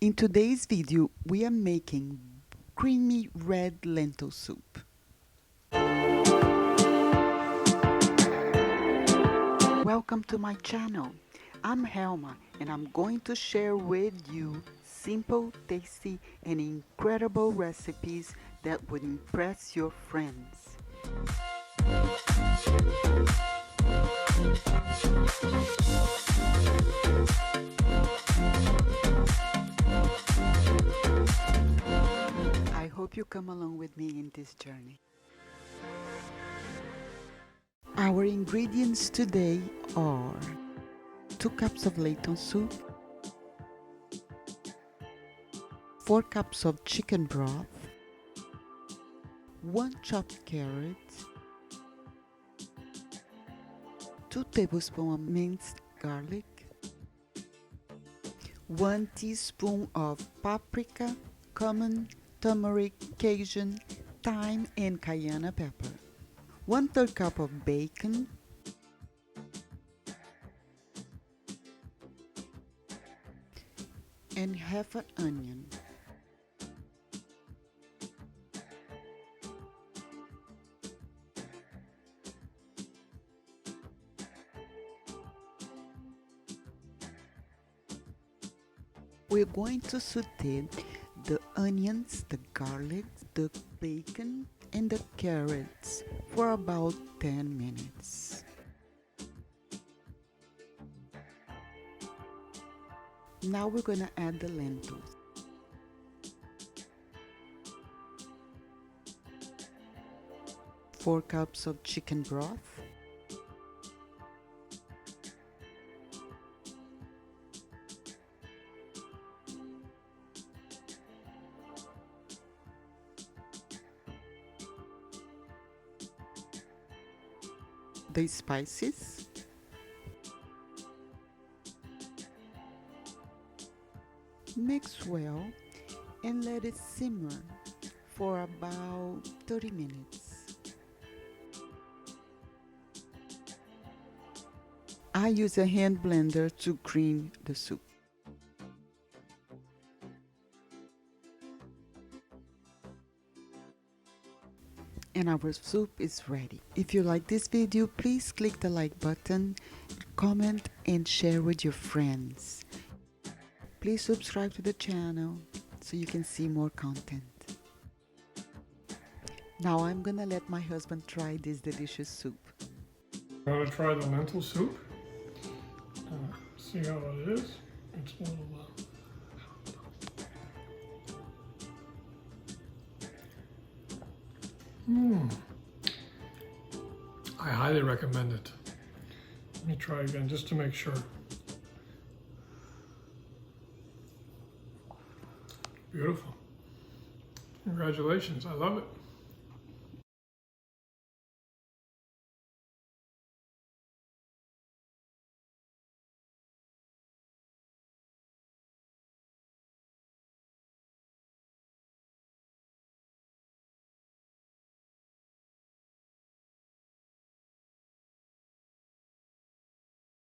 In today's video, we are making creamy red lentil soup. Welcome to my channel. I'm Helma and I'm going to share with you simple, tasty, and incredible recipes that would impress your friends. I hope you come along with me in this journey. Our ingredients today are 2 cups of lentil soup, 4 cups of chicken broth, 1 chopped carrot, 2 tablespoons of minced garlic, 1 teaspoon of paprika, cumin, turmeric, cajun, thyme, and cayenne pepper, 1/3 cup of bacon, and half an onion. We're going to saute the onions, the garlic, the bacon, and the carrots for about 10 minutes. Now we're going to add the lentils. Four cups of chicken broth, the spices, mix well and let it simmer for about 30 minutes. I use a hand blender to cream the soup. And our soup is ready. If you like this video, please click the like button, comment and share with your friends. Please subscribe to the channel so you can see more content. Now I'm gonna let my husband try this delicious soup. I'm going to try the lentil soup. See how it is. It's a little I highly recommend it. Let me try again just to make sure. Beautiful. Congratulations. I love it.